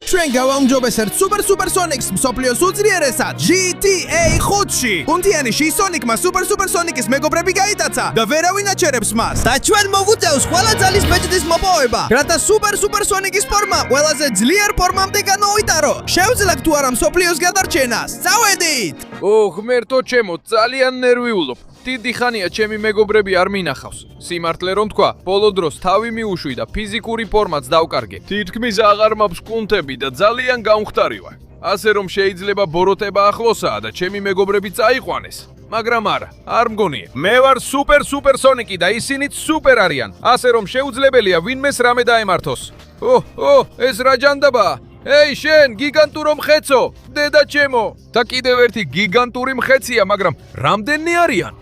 ჩვენ გავაუმჯობესებთ Super Sonics მსოფლიოს უძლიერესად GTA 5-ში. უნთიანიში Sonicმა Super Sonics მეგობრები გაიტაცა და ვერავინ აჩერებს მას. და ჩვენ მოგვიწევს ყველა ძალის ბეჭდის მოპოვება, რათა Super Sonics ფორმა ყველაზე ძლიერ ფორმამდე განმოვიტარო. შევძლებ თუ არა მსოფლიოს გადარჩენას. წავედით! ღმერთო ჩემო, ძალიან ნერვიულობ. დიდი ხანია ჩემი მეგობრები არ მინახავს. სიმართლე რომ თქვა, ბოლო დროს თავი მიუშვი და ფიზიკური ფორმაც დავკარგე. თითქმის აღარ მაქვს კუნთები და ძალიან გამხდარი ვარ. ასე რომ შეიძლება ბოროტება ახლოსაა და ჩემი მეგობრები წაიყვანეს. მაგრამ არ მგონია. მე ვარ Super Sonic და ისინიც სუპერ არიან. ასე რომ შეუძლებელია ვინმეს რამე დაემართოს. ეს რა ჯანდაბაა? ეი შენ, გიგანტურო მხეცო, დედა ჩემო. და კიდევ ერთი გიგანტური მხეცია, მაგრამ რამდენი არიან?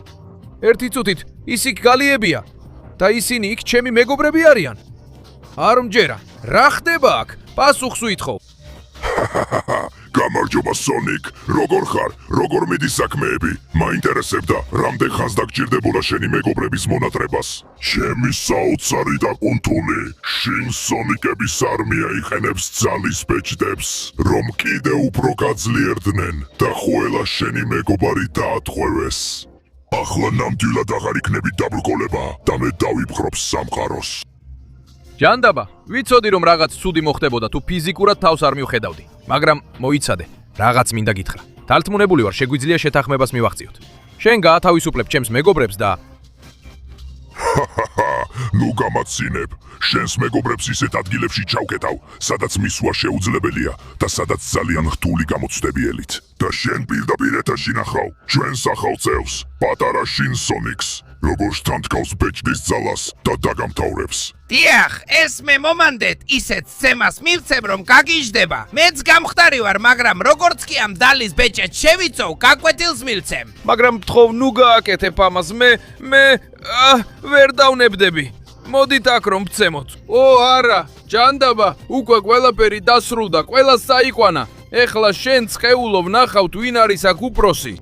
ერთი წუთით, ის იქ გალიებია და ისინი იქ ჩემი მეგობრები არიან. არ მჯერა, რა ხდება აქ? პასუხს ვითხოვ. გამარჯობა Sonic, როგორ ხარ? როგორ მიდის საქმეები? მაინტერესებდა, რამდენ ხანს დაგჭირდებოდა შენი მეგობრების მონატრებას? ჩემი საოცარი და კუნთული, შინ Sonic-ების არმია იყენებს ძალის ბეჭდებს, რომ კიდევ უფრო გაძლიერდნენ და ყველა შენი მეგობარი დაატყვევეს. ახლა ნამდვილად აღარ იქნები დაბრკოლება და მე დავიბრხობ სამყაროს. ჯანდაბა, ვიცოდი რომ რაღაც ცუდი მოხდებოდა თუ ფიზიკურად თავს არ მივხედავდი, მაგრამ მოიცადე, რაღაც მინდა გითხრა. დარწმუნებული ვარ, შეგვიძლია შეთანხმებას მივახციოთ. შენ გაათავისუფლებ ჩემს მეგობრებს და ნუ გამაცინებ, შენს მეგობრებს ისეთ ადგილებში ჩავკეტავ, სადაც მისვლა შეუძლებელია და სადაც ძალიან რთული გამოცდებიელით. და შენ პირდაპირ ეთერში ნახავ ჩვენს ახალ წევს, პატარა შინ Sonics, როგორც თანთქავს ბეჭდის ძალას და დაგამთავრებს. დიახ, ეს მე მომანდეთ ისეთ სცემას მივცემ, რომ გაგიჟდება. მეც გამხდარი ვარ, მაგრამ როგორც კი ამ დალის ბეჭედს შევიწოვ, გაკვეთილს მივცემ. მაგრამ მთხოვ, ნუ გააკეთებ ამას, მე ვერ დავნებდები. მოდით აქ რომ ვცემოთ. არა, ჯანდაბა, უკვე ყველაფერი დასრულდა, ყველას წაიყვანა. ეხლა შენ ცხეულო ვნახავთ ვინ არის აქ უფროსი.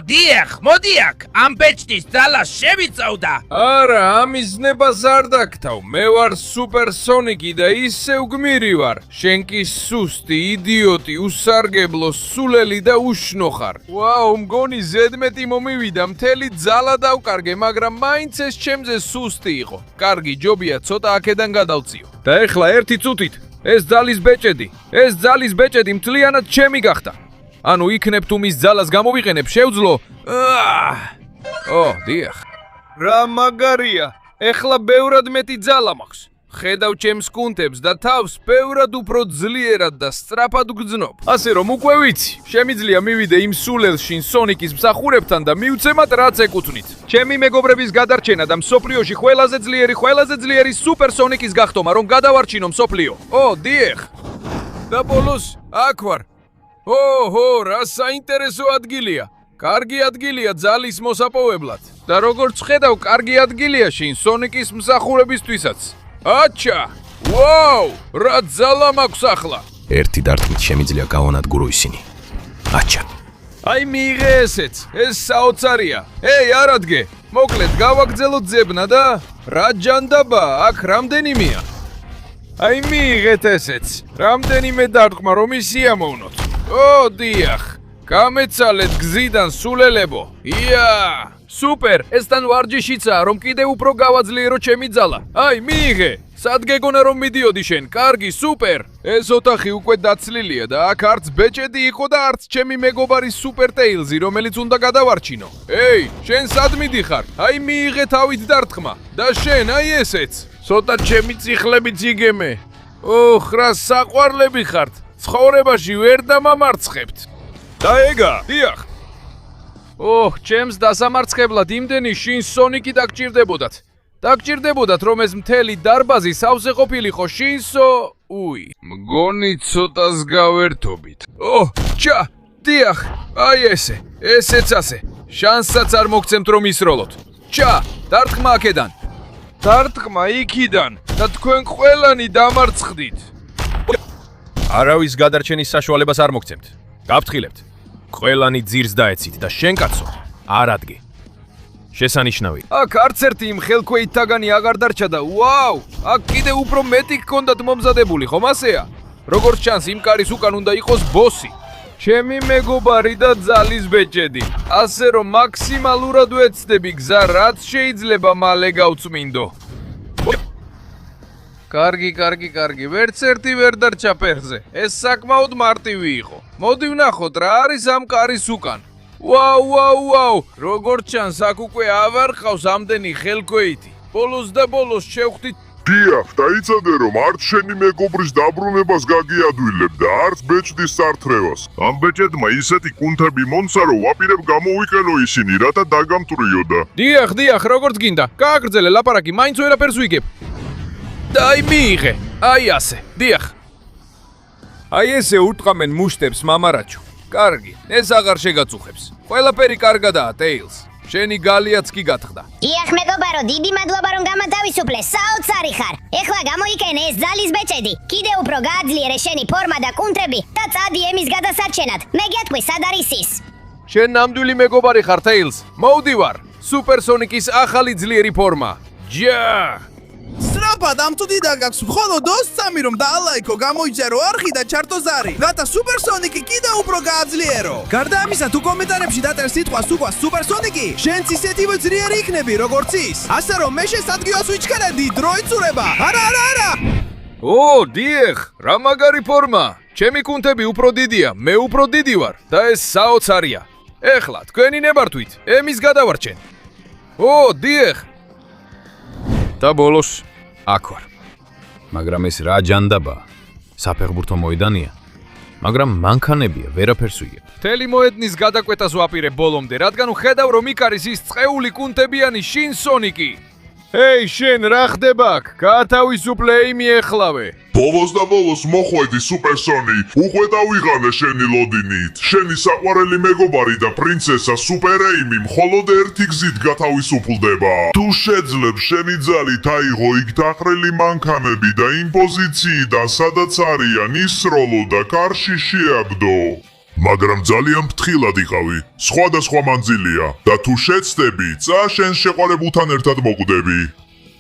დიახ, მოდი აქ, ამ ბეჭდის ძალას შევიწოვ და არა, ამის ნებას არ დაგთავ. მე ვარ Super Sonic და ისევ გმირი ვარ. შენ კი სუსტი, იდიოტი, უსარგებლო, სულელი და უშნო ხარ. ვაუ, მგონი ზედმეტი მომივიდა, მთელი ძალა დავკარგე, მაგრამ მაინც ეს ჩემზე სუსტი იყო. კარგი, ჯობია, ცოტა აქედან გადავწიო. და ეხლა ერთი წუთით, ეს ძალის ბეჭედი მთლიანად ჩემი გახდა. ანუ იქნებ თუ მის ძალას გამოვიყენებ, შევძლო. დიახ. რა მაგარია. ეხლა ბევრად მეტი ძალა მაქვს. ხედავ ჩემს კუნთებს და თავს ბევრად უფრო ძლიერად და სწრაფად გგზნობ. ასე რომ უკვე ვიცი, შემიძლია მივიდე იმ სულელში Sonic-ის მსახურებთან და მივცემათ რაც ეკუთვნით. ჩემი მეგობრების გადარჩენა და მსოფლიოში ყველაზე ძლიერი Super Sonic-ის გახტომა, რომ გადავარჩინო მსოფლიო. დიახ. და ბოლოს აქ ვარ. რა საინტერესო ადგილია. კარგი ადგილია ძალის მოსაპოვებლად. და როგორც ხედავ, კარგი ადგილია შინ Sonic-ის მსახურებისთვისაც. აჩა! ვაუ! რა ძალა მაქვს ახლა. ერთი დარტყმით შემიძლია გავანადგურო ისინი. აჩა! აი მიიღე ესეც. ეს საოცარია. არადგე. მოკლედ გავაგრძელოთ ძებნა და რა ჯანდაბა, აქ რამდენიმეა. აი მიიღეთ ესეც. რამდენიმე დარტყმა რომ ისიამოვნოთ. დიახ. გამეცალეთ გზიდან სულელებო. სუპერ, ესთან ვარჯიშიცაა, რომ კიდევ უფრო გავაძლიერო ჩემი ძალა. აი, მიიღე. სად გეგონა რომ მიდიოდი შენ? კარგი, სუპერ. ეს ოთახი უკვე დაცლილია და აქ არც ბეჭედი იყო და არც ჩემი მეგობარი Super Tails-ი, რომელიც უნდა გადავარჩინო. შენ სად მიდიხარ? აი, მიიღე თავით დარტყმა. და შენ, აი ესეც. ცოტა ჩემი წიხლებით იგემე. რა საყვარლები ხართ. ცხოვრებაში ვერ დამამარცხებთ. და ეგა, დიახ. ჩემს დასამარცხებლად იმდენი შინ Sonic-ი დაგჭირდებოდათ. დაგჭირდებოდათ, რომ ეს მთელი დარბაზი სავსე ყოფილიყო შინ მგონი ცოტას გავერთობით. დიახ, აი ესეც ასე. შანსსაც არ მოგცემთ რომ ისროლოთ. დარტყმა აქედან. დარტყმა იქიდან და თქვენ ყველანი დამარცხდით. არავის გადარჩენის საშუალებას არ მოგცემთ. გავფრთხილებთ. ყველანი ძირს დაეცით და შენ კაცო, არ ადგე. შესანიშნავი. აქ არც ერთი იმ ხელქვეითთაგანი აღარ დარჩა და ვაუ, აქ კიდე უფრო მეტი გქონდათ მომზადებული, ხომ ასეა? როგორც ჩანს, იმ კარის უკან უნდა იყოს ბოსი. ჩემი მეგობარი და ძალის ბეჭედი. ასე რომ მაქსიმალურად ვეცდები გზა, რაც შეიძლება მალე გავწმინდო. კარგი, ვერც ერთი ვერ დარჩა ფეხზე. ეს საკმაოდ მარტივი იყო. მოდი ვნახოთ რა არის ამ კარის უკან. ვაუ, როგორც ჩანს, აქ უკვე ავარ ყავს ამდენი ხელქვეითი. ბოლოს და ბოლოს შევხვდით დიახ, დაიცადე რომ არც შენი მეგობრის დაბრუნებას გაგიადვილებ და არც ბეჭდის სართრევას. ამ ბეჭედმა ისეთი კუნთები მონცა, რომ ვაპირებ გამოვიყენო ისინი, რათა დაგამტვრიოდა. დიახ, როგორც გინდა. გააგრძელე ლაპარაკი, მაინც ვერაფერს ვიგებ. და აი მიიღე. აი ასე. დიახ. აი ესე უტყამენ მუშტებს მამარაჩო. კარგი, ეს აღარ შეგაწუხებს. ყველაფერი კარგადაა, ტეილს. შენი გალიაც კი გათხდა. დიახ მეგობარო, დიდი მადლობა რომ გამათავისუფლე, საოცარი ხარ. ეხლა გამოიკენე ეს ძალის ბეჭედი. კიდევ უფრო გააძლიერე შენი ფორმა და კუნთები და წადი ემის გადასარჩენად. მე გეტყვი, სად არის ის? შენ ნამდვილი მეგობარი ხარ, ტეილს. მოვდივარ. სუპერსონიკის ახალი ძლიერი ფორმა. ჯა! სწრაფად ამ თუდი დაგაქვს მხოლოდ 23 რომ დაალაიქო გამოიწერო არხი და ჩართო ზარი რათა სუპერსონიკი კიდევ უფრო გააძლიერო გარდა ამისა თუ კომენტარებში დატერ სიტყვას უკვე სუპერსონიკი შენც ისეთივე ძლიერი იქნები როგორც ის ასე რომ მე შესაძლოა ვიჩქარებდი დრო იწურება არა ო დიახ რა მაგარი ფორმა ჩემი კუნთები უფრო დიდია მე უფრო დიდი ვარ და ეს საოცარია ეხლა თქვენი ნებართვით ემის გადავარჩენ ო დიახ და ბოლოს აქ ვარ. მაგრამ ეს რა ჯანდაბაა? საფეხბურთო მოედანია. მაგრამ მანქანებია, ვერაფერს ვიგებ. მთელი მოედნის გადაკვეთას ვაპირებ ბოლომდე, რადგან ვხედავ რომ იქ არის ის წეული კუნთებიანი შინ სონიკი. ჰეი, შენ რა ხდება აქ? გაათავისუფლე ემი ეხლავე. ბოლოს და ბოლოს მოხვედი სუპერსონი, უკვე დავიღალე შენი ლოდინით. შენი საყვარელი მეგობარი და პრინცესა სუპერ ეიმი მხოლოდ ერთი გზით გათავისუფლდება. თუ შეძლებ შენი ძალით აიღო იქ დახრილი მანქანები და იმ პოზიციიდან, სადაც არიან ისროლო და კარში შეაგდო. მაგრამ ძალიან ფრთხილად იყავი, სხვადასხვა მანძილია და თუ შეცდები, წა შენ შეყვარებულთან ერთად მოკვდები.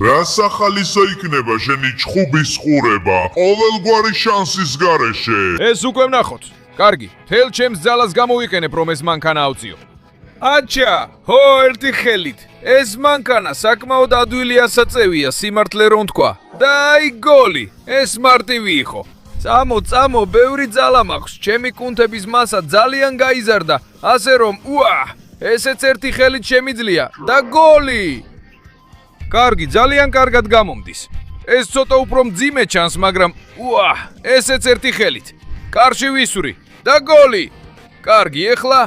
რა სახალისო იქნება შენი ჩხუბის ყურება, ყოველგვარი შანსის გარეშე. ეს უკვე ვნახოთ. კარგი, თელ ჩემს ძალას გამოვიყენებ რომ ეს მანქანა ავწიო. აჩა, ჰო, ერთი ხელით. ეს მანქანა საკმაოდ ადვილი ასაწევია, სიმართლე რომ თქვა. და აი გოლი, ეს მარტივი იყო. წამო, ბევრი ძალა მაქვს. ჩემი კუნთების მასა ძალიან გაიზარდა, ასე რომ, ესეც ერთი ხელით შემიძლია და გოლი. კარგი, ძალიან კარგად გამომდის. ეს ცოტა უფრო მძიმე ჩანს, მაგრამ ესეც ერთი ხელით. კარში ვისვრი და გოლი. კარგი, ეხლა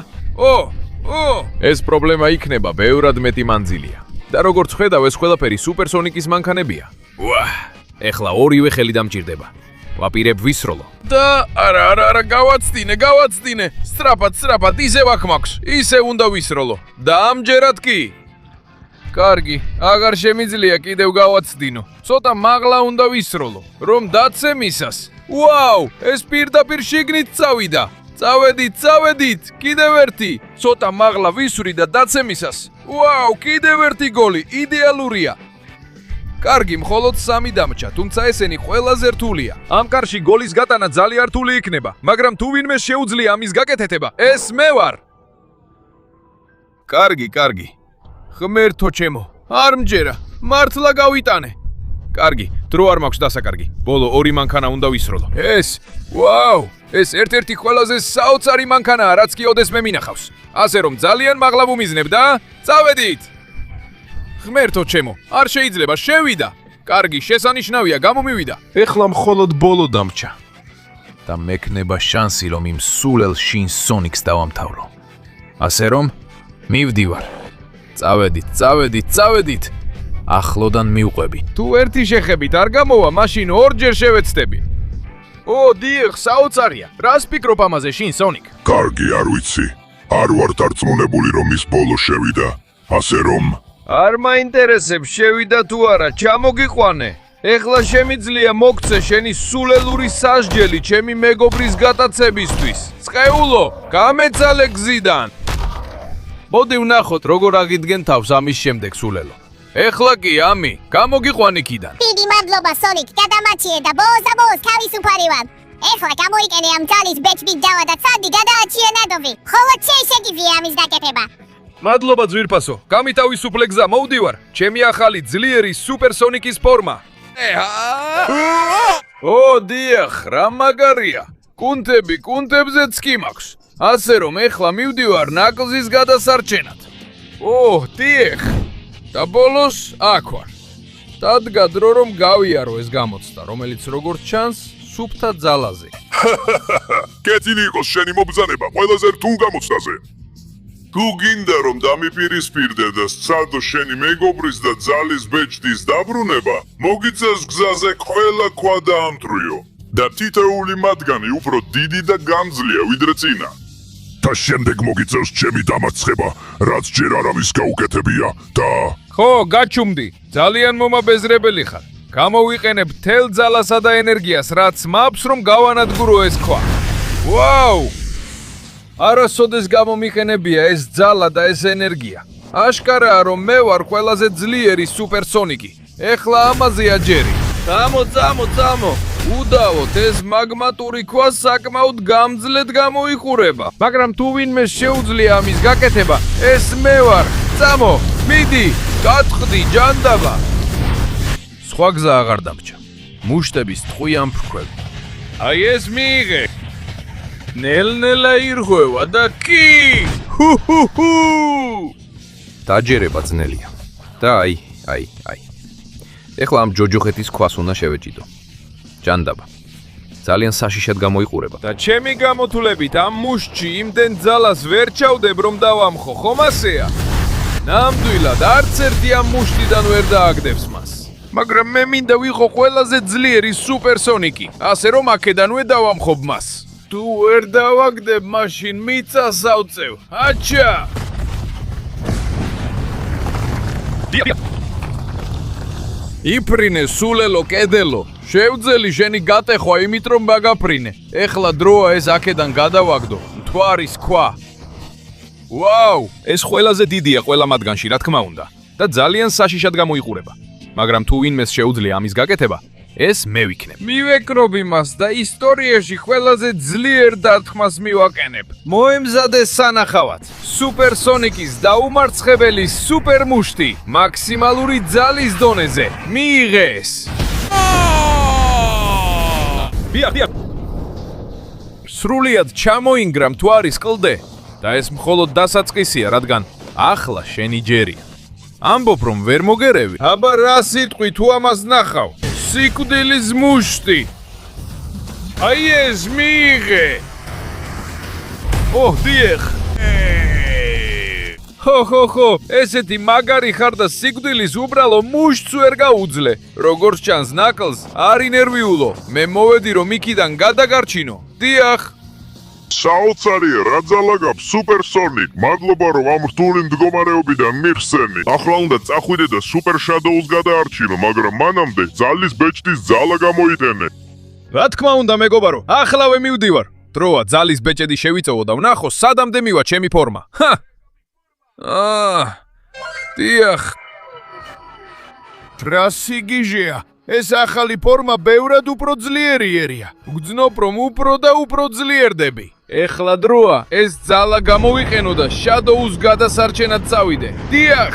ეს პრობლემა იქნება, ბევრად მეტი მანძილია. და როგორც ხედავ, ეს ყველაფერი სუპერსონიკის მანქანებია. ეხლა ორივე ხელი დამჭირდება. ვაპირებ ვისროლო. და არა, გავაცდინე. სწრაფად, ისევ აქ მაქვს. ისევ უნდა ვისროლო. და ამჯერად კი. კარგი, აღარ შემიძლია კიდევ გავაცდინო. ცოტა მაღლა უნდა ვისროლო, რომ დაცემისას. ვაუ, ეს პირდაპირ შიგნით წავიდა. წავედით, კიდევ ერთი. ცოტა მაღლა ვისვრი და დაცემისას. ვაუ, კიდევ ერთი გოლი, იდეალურია. კარგი, მხოლოდ 3 დამჭა, თუმცა ესენი ყველაზე რთულია. ამ კარში გოლის გატანა ძალიან რთული იქნება, მაგრამ თუ ვინმე შეუძლია ამის გაკეთება, ეს მე ვარ. კარგი. ღმერთო ჩემო, არ მჯერა, მართლა გავიტანე. კარგი, დრო არ მაქვს დასაკარგი. ბოლო 2 მანქანა უნდა ვისროლო. ეს ერთ-ერთი ყველაზე საოცარი მანქანაა, რაც კი ოდესმე მინახავს. ასე რომ ძალიან მაღლა ვუმიზნებ და წავედით. ღმერთო ჩემო, არ შეიძლება, შევიდა. კარგი, შესანიშნავია, გამომივიდა. ეხლა მხოლოდ ბოლო დამჭა. და მექნება შანსი, რომ იმ სულელ შინ სონიკს დავამთავრო. ასე რომ, მივდივარ. წავედით. ახლოდან მივყვები. თუ ერთი შეხებით არ გამოვა, მაშინ ორჯერ შევეცდები. დიახ, საოცარია. რას ფიქრობ ამაზე შინ სონიკ? კარგი, არ ვიცი. არ ვარ დარწმუნებული რომ ის ბოლო შევიდა. ასე რომ არ მაინტერესებს შევიდა თუ არა, ჩამოგიყვანე. ეხლა შემიძლია მოგცე შენი სულელური სასჯელი ჩემი მეგობრის გატაცებისთვის. წყეულო, გამეცალე გზიდან. მოდი ვნახოთ, როგორ აღიდგენ თავს ამის შემდეგ სულელო. ეხლა კი, ამი, გამოგიყვან იქიდან. დიდი მადლობა, სონიკ, გადამაჩიე და ბოლოს თავისუფალი ვარ. ეხლა გამოიყენე ამ ძალის ბეჭდით დავა და წადი გადააჩიე ნადოვი. ხოლო შეიშეგივია ამის გაკეთება. მადლობა ძვირფასო. გამითავისუფლე გზა, მოვდივარ. ჩემი ახალი ძლიერი სუპერსონიკის ფორმა. ო, დიახ, რა მაგარია. კუნთები კუნთებზეც კი მაქვს. ასე რომ ეხლა მივდივარ ნაკლზის გადასარჩენად. ო, დიახ. და ბოლოს აქ ვარ. დადგა დრო რომ გავიარო ეს გამოცდა, რომელიც როგორც ჩანს, სუფთა ძალაზე. კეთილი იყოს შენი მობრძანება ყველაზე რთულ გამოცდაზე. თუ გინდა რომ დამიპირისპირდე და სცადო შენი მეგობრის და ძალის ბეჭდის დაბრუნება, მოგიწევს გზაზე ყველა ქვა დაამტვრიო და თითოეული მათგანი უფრო დიდი და გამძლეა ვიდრე წინა. და შემდეგ მოგიწევს ჩემი დამარცხება, რაც ჯერ არავის გაუკეთებია და ხო, გაჩუმდი. ძალიან მომაბეზრებელი ხარ. გამოვიყენებ თელ ძალასა და ენერგიას, რაც მაქვს რომ გავანადგურო ეს ქვა. ვაუ! არასოდეს გამომიყენებია ეს ძალა და ეს ენერგია. აშკარაა რომ მე ვარ ყველაზე ძლიერი სუპერსონიკი. ეხლა ამაზეა ჯერი. წამო. უდავოდ ეს მაგმატური ქვა საკმაოდ გამძლედ გამოიყურება. მაგრამ თუ ვინმე შეუძლია ამის გაკეთება, ეს მე ვარ. წამო, მიდი, გატყდი ჯანდაბა. სხვა გზა აღარ დამრჩა. მუშტების ტყვი ამფრქვევი. აი ეს მიიღე. ნელ-ნელა ირღვევა და კი! ჰუ! დაჯერება ძნელია. და აი. ეხლა ამ ჯოჯოხეთის ქვას უნდა შევეჭიდო. ჯანდაბა. ძალიან საშიშად გამოიყურება. და ჩემი გამოთვლებით ამ მუშტში იმდენ ძალას ვერ ჩავდებ რომ დავამხო, ხომ ასეა? ნამდვილად არც ერთი ამ მუშტიდან ვერ დააგდებს მას. მაგრამ მე მინდა ვიყო ყველაზე ძლიერი სუპერსონიკი, ასე რომ აქედანვე დავამხობ მას. თუ ვერ დავაგდებ, მაშინ მიწას ავწევ. აჩა! იფრინე სულელო კედელო, შევძელი შენი გატეხვა იმით რომ მაგაფრინე. ეხლა დროა ეს აქედან გადავაგდო. მთვარის ქვა. ვაუ, ეს ყველაზე დიდია ყველა მათგანში, რა თქმა უნდა. და ძალიან საშიშად გამოიყურება. მაგრამ თუ ვინმეს შეუძლია ამის გაკეთება, ეს მე ვიქნებ. მივეკრობი მას და ისტორიაში ყველაზე ძლიერ დარტყმას მივაკენებ. მოემზადეს სანახავად. სუპერსონიკის დაუმარცხებელი სუპერმუშტი მაქსიმალური ძალის დონეზე. მიიღეს. ბია. სრულიად ჩამოინგრა მთვარის კლდე და ეს მხოლოდ დასაწყისია, რადგან ახლა შენი ჯერია. ამბობ რომ ვერ მოგერევი. აბა რა სიტყვი თუ ამას ნახავ? სიკვდილის მუშტი. აი ეს მიიღე. დიახ. ხო, ესეთი მაგარი ხარ და სიკვდილის უბრალო მუშტს ვერ გაუძლე. როგორც ჩანს ნაკლს არ ინერვიულო. მე მოვედი რომ იქიდან გადაგარჩინო. დიახ. საოცარია რა ძალა გაქვს სუპერსონიკ. მადლობა რომ ამ რთული მდგომარეობიდან მიხსენი. ახლა უნდა წახვიდე და სუპერ შადოუს გადაარჩინო, მაგრამ მანამდე ძალის ბეჭდის ძალა გამოიტენე. რა თქმა უნდა მეგობარო, ახლავე მივდივარ. დროა ძალის ბეჭედი შევიწოვო და ვნახო სადამდე მივა ჩემი ფორმა. დიახ. რა სიგიჟეა. ეს ახალი ფორმა ბევრად უფრო ძლიერიერია. ვგრძნობ რომ უფრო და უფრო ძლიერდები. ეხლა დროა ეს ძალა გამოვიყენო და შადოუს გადასარჩენად წავიდე. დიახ.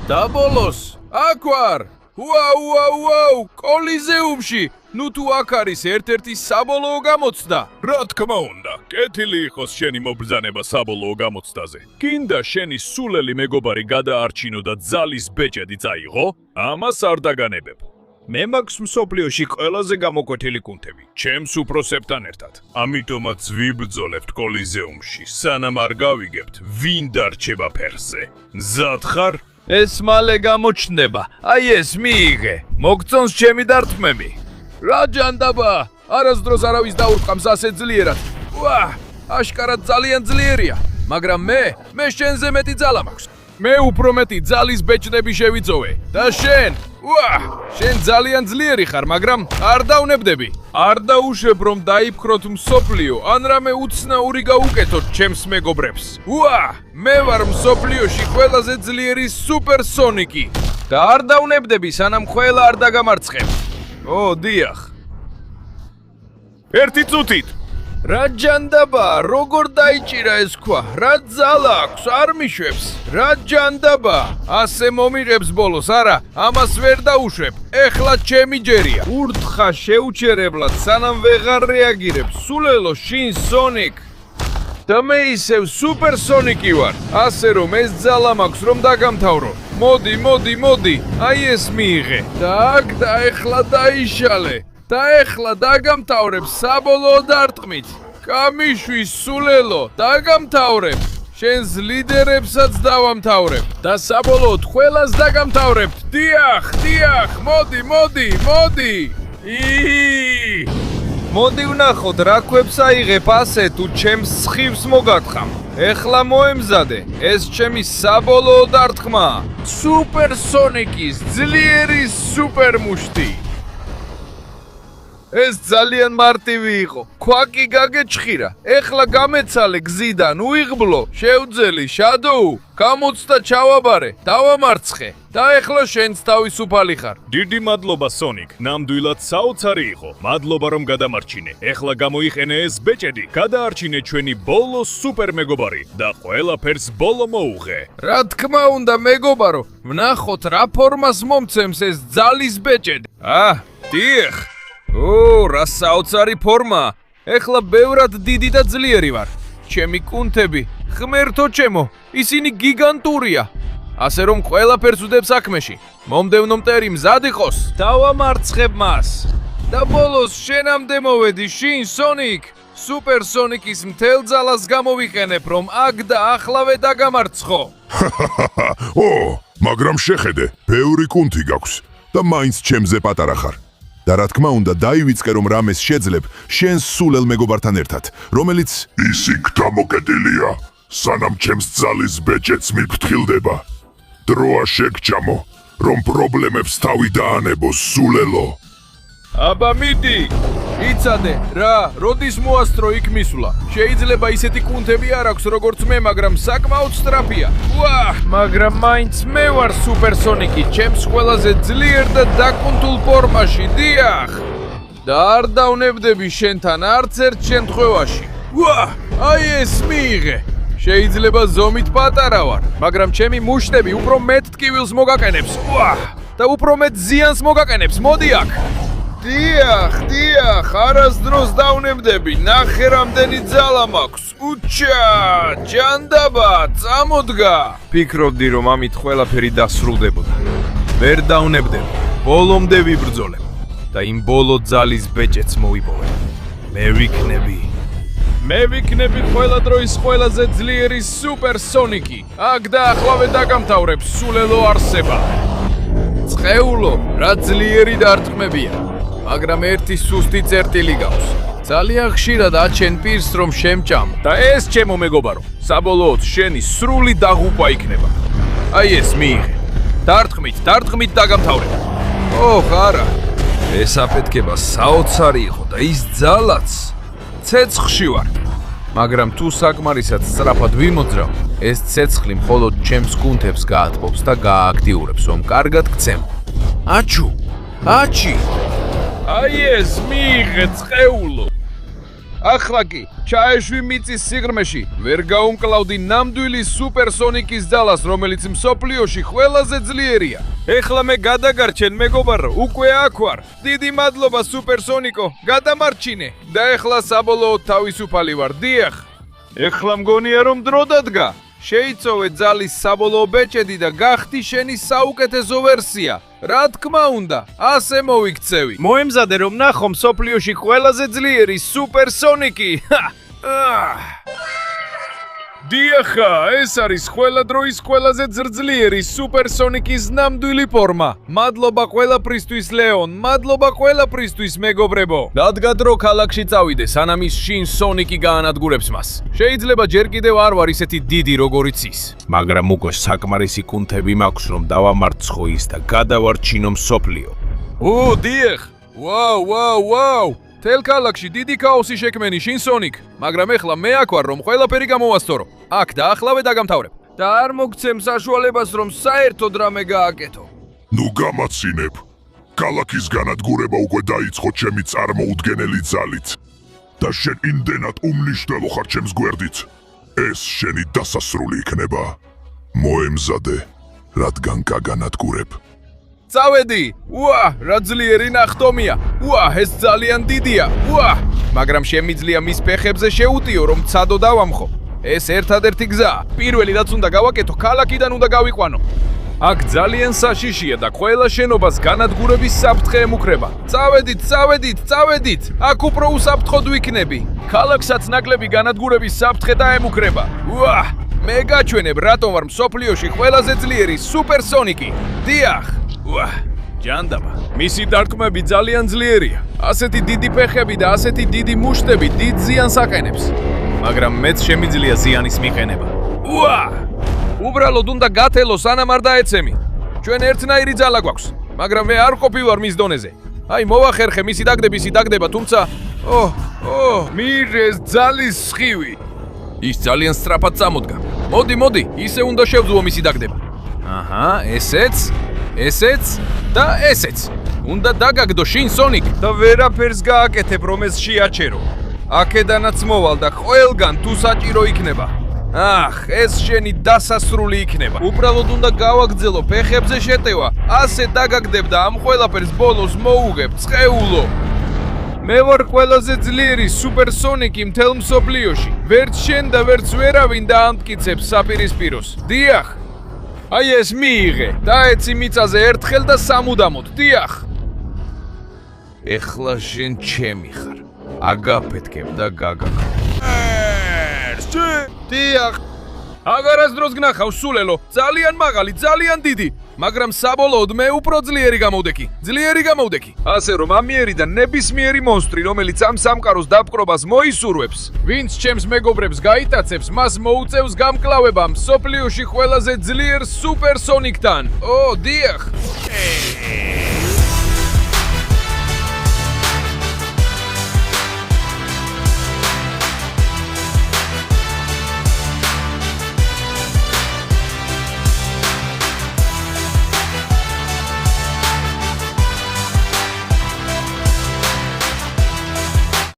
და ბოლოს აქ ვარ. ვაუ, კოლიზეუმში. ნუ თუ აქ არის ერთ-ერთი საბოლოო გამოცდა. რა თქმა უნდა, კეთილი იყოს შენი მობრძანება საბოლოო გამოცდაზე. გინდა შენი სულელი მეგობარი გადაარჩინო და ძალის ბეჭედი წაიღო? ამას არ დაგანებებ. მე მაქვს მსოფლიოში ყველაზე გამოკვეთილი კუნთები, ჩემს უფროსებთან ერთად. ამიტომაც ვიბრძოლებთ კოლიზეუმში, სანამ არ გავიგებთ, ვინ დარჩება ფერზე. მზად ხარ? ეს მალე გამოჩნდება. აი ეს მიიღე. მოგწონს ჩემი დარტყმები. რა ჯანდაბა, არასდროს არავის დაურყავს ასე ძლიერად. აშკარად ძალიან ძლიერია, მაგრამ მე შენზე მეტი ძალა მაქვს. მე უფრო მეტი ძალის ბეჭდები შევიწოვე და შენ შენ ძალიან ძლიერი ხარ, მაგრამ არ დავნებდები. არ დაუშვებ რომ დაიფქროთ მსოფლიო, ან რამე უცნაური გაუკეთოთ ჩემს მეგობრებს. მე ვარ მსოფლიოში ყველაზე ძლიერი სუპერსონიკი და არ დავნებდები სანამ ყველა არ დაგამარცხებ. დიახ. ერთი წუთით. რა ჯანდაბა, როგორ დაიჭირა ეს ქვა? რა ძალა აქვს, არ მიშვებს. რა ჯანდაბა, ასე მომიღებს ბოლოს, არა, ამას ვერ დაუშვებ. ეხლა ჩემი ჯერია. ურთხა შეუჩერებლად, სანამ ვეღარ რეაგირებს. სულელო, შინ სონიკ. და მე ისევ სუპერ სონიკი ვარ. ასე რომ ეს ძალა მაქვს რომ დაგამთავრო. მოდი, აი ეს მიიღე. და აქ და ეხლა დაიშალე. და ეხლა დაგამთავრებ საბოლოო დარტყმით. კამიშვი სულელო, დაგამთავრებ. შენს ლიდერებსაც დავამთავრებ. და საბოლოოდ ყველას დაგამთავრებთ. დიახ, მოდი. მოდი ვნახოთ რა ქვებს აიღებ ასე თუ ჩემს სხივს მოგატყამ. ეხლა მოემზადე, ეს ჩემი საბოლოო დარტყმაა. სუპერ სონიკის ძლიერი სუპერ მუშტი. ეს ძალიან მარტივი იყო. ქვაკი გაგეჭხირა. ეხლა გამეცალე გზიდან, უიღბლო, შევძელი, შადოუ, გამოცდა ჩავაბარე, დავამარცხე. და ეხლა შენც თავისუფალი ხარ. დიდი მადლობა სონიკ, ნამდვილად საოცარი იყო. მადლობა რომ გადამარჩინე. ეხლა გამოიყენე ეს ბეჭედი, გადაარჩინე ჩვენი ბოლო სუპერ მეგობარი და ყველაფერს ბოლო მოუღე. რა თქმა უნდა მეგობარო, ვნახოთ რა ფორმას მომცემს ეს ძალის ბეჭედი. დიახ. რა საოცარი ფორმა. ეხლა ბევრად დიდი და ძლიერი ვარ. ჩემი კუნთები, ღმერთო ჩემო, ისინი გიგანტურია. ასე რომ ყველაფერს უდებს საქმეში. მომდევნო მტერი მზად იყოს. დავამარცხებ მას. და ბოლოს შენამდე მოვედი, შინ სონიკ. სუპერ სონიკის მთელ ძალას გამოვიყენებ, რომ აქ და ახლავე დაგამარცხო. მაგრამ შეხედე, ბევრი კუნთი გაქვს და მაინც ჩემზე პატარა ხარ. და რა თქმა უნდა დაივიწყე რომ რამეს შეძლებ შენს სულელ მეგობართან ერთად, რომელიც ისი გთამოკეტილია, სანამ ჩემს ძალის ბეჭედს მიფრთხილდება. დროა შეგჭამო, რომ პრობლემებს თავი დაანებო სულელო. აბა მიდი, იცადე, რა, როდის მოასწრო იქ მისვლა. შეიძლება ისეთი კუნთები არ აქვს როგორც მე, მაგრამ საკმაოდ სწრაფია. მაგრამ მაინც მე ვარ სუპერ სონიკი, ჩემს ყველაზე ძლიერ და დაკუნთულ ფორმაში, დიახ. და არ დავნებდები შენთან არც ერთ შემთხვევაში. აი ეს მიიღე. შეიძლება ზომით პატარა ვარ, მაგრამ ჩემი მუშტები უფრო მეტ ტკივილს მოგაყენებს. და უფრო მეტ ზიანს მოგაყენებს, მოდი აქ. დიახ, არასდროს დავნებდები, ნახე რამდენი ძალა მაქვს. ჯანდაბა, წამოდგა. ფიქრობდი რომ ამით ყველაფერი დასრულდებოდა. ვერ დავნებდები, ბოლომდე ვიბრძოლებ და იმ ბოლო ძალის ბეჭედს მოვიპოვებ. მე ვიქნები ყველა დროის ყველაზე ძლიერი სუპერ სონიკი. აქ და ახლავე დაგამთავრებ სულელო არსება. წყეულო, რა ძლიერი დარტყმებია. მაგრამ ერთი სუსტი წერტილი გაქვს. ძალიან ხშირად აჩენ პირს რომ შემჭამო. და ეს ჩემო მეგობარო, საბოლოოდ შენი სრული დაღუპვა იქნება. აი ეს მიიღე. დარტყმით დაგამთავრებ. არა. ეს აფეთქება საოცარი იყო და ის ძალაც ცეცხლში ვარ. მაგრამ თუ საკმარისად სწრაფად ვიმოძრავ, ეს ცეცხლი მხოლოდ ჩემს კუნთებს გაათბობს და გაააქტიურებს, რომ კარგად გცემო. აჩი! აი ეს მიიღე წყეულო. ახლა კი, ჩაეშვი მიწის სიღრმეში, ვერ გაუმკლავდი ნამდვილი სუპერ სონიკის ძალას, რომელიც მსოფლიოში ყველაზე ძლიერია. ეხლა მე გადაგარჩენ მეგობარო, უკვე აქ ვარ. დიდი მადლობა სუპერ სონიკო, გადამარჩინე. და ეხლა საბოლოოდ თავისუფალი ვარ, დიახ. ეხლა მგონია რომ დრო დადგა. შეიცოვე ძალის საბოლოო ბეჭედი და გახდი შენი საუკეთესო ვერსია. რა თქმა უნდა, ასე მოვიქცევი. მოემზადე რომ ნახო მსოფლიოში ყველაზე ძლიერი სუპერ სონიკი. დიახა, ეს არის ყველა დროის ყველაზე ძლიერი სუპერ სონიკის ნამდვილი ფორმა. მადლობა ყველაფრისთვის ლეონ, მადლობა ყველაფრისთვის მეგობრებო. დადგა დრო ქალაქში წავიდე, სანამ ის შინ სონიკი გაანადგურებს მას. შეიძლება ჯერ კიდევ არ ვარ ისეთი დიდი როგორიც ის, მაგრამ უკვე საკმარისი კუნთები მაქვს რომ დავამარცხო ის და გადავარჩინო მსოფლიო. დიახ. ვაუ. თელ ქალაქში დიდი ქაოსი შექმენი შინ სონიკ, მაგრამ ეხლა მე აქ ვარ რომ ყველაფერი გამოვასწორო. აქ და ახლავე დაგამთავრებ. და არ მოგცემ საშუალებას რომ საერთოდ რამე გააკეთო. ნუ გამაცინებ. ქალაქის განადგურება უკვე დაიწყო ჩემი წარმოუდგენელი ძალით. და შენ იმდენად უმნიშვნელო ხარ ჩემს გვერდით. ეს შენი დასასრული იქნება. მოემზადე, რადგან გაგანადგურებ. წავედი! უა, რა ძლიერი ნახტომია! უა, ეს ძალიან დიდია! უა! მაგრამ შემიძლია მის ფეხებზე შეუტიო, რომ ცადო დავამხო. ეს ერთადერთი გზაა. პირველი რაც უნდა გავაკეთო, ქალაქიდან უნდა გავიყვანო. აქ ძალიან საშიშია და ყველა შენობას განადგურების საფრთხე ემუქრება. წავედით! აქ უფრო უსაფრთხოდ ვიქნები. ქალაქსაც ნაკლები განადგურების საფრთხე დაემუქრება. უა! მე გაჩვენებ, რატომ ვარ მსოფლიოში ყველაზე ძლიერი სუპერსონიკი. დიახ! უა! ჯანდაბა. მისი დარტყმები ძალიან ძლიერია. ასეთი დიდი ფეხები და ასეთი დიდი მუშტები დიდ ზიანს აყენებს. მაგრამ მეც შემიძლია ზიანის მიყენება. უა! უბრალოდ უნდა გათელო სანამ არ დაეცემი. ჩვენ ერთნაირი ძალა გვაქვს, მაგრამ მე არ ყოფილვარ მის დონეზე. აი მოვახერხე მისი დაგდება, თუმცა მირეს ძალის სხივი. ის ძალიან სწრაფად წამოდგა. მოდი, ისე უნდა შევძუო მისი დაგდება. აჰა, ესეც და ესეც. უნდა დაგაგდო შინ სონიკ და ვერაფერს გააკეთებ რომ ეს შეაჩერო. აქედანაც მოვალ და ყველგან თუ საჭირო იქნება. ახ, ეს შენი დასასრული იქნება. უბრალოდ უნდა გავაგრძელო ფეხებზე შეტევა. ასე დაგაგდებ და ამ ყველაფერს ბოლოს მოუღებ, წყეულო. მე ვარ ყველაზე ძლიერი სუპერსონიკი მთელ მსოფლიოში. ვერც შენ და ვერც ვერავინ დაამტკიცებს საპირისპიროს. დიახ. აი ეს მიიღე. დაეცი მიწაზე ერთხელ და სამუდამოდ. დიახ. ეხლა შენ ჩემი ხარ. აგაფეთქებ და გაგაგებ. დიახ. აღარასდროს გნახავ სულელო, ძალიან მაღალი, ძალიან დიდი, მაგრამ საბოლოოდ მე უფრო ძლიერი გამოვდექი. ასე რომ ამიერიდან ნებისმიერი მონსტრი, რომელიც ამ სამყაროს დაპყრობას მოისურვებს, ვინც ჩემს მეგობრებს გაიტაცებს, მას მოუწევს გამკლავება მსოფლიოში ყველაზე ძლიერ სუპერსონიკთან. ო, დიახ.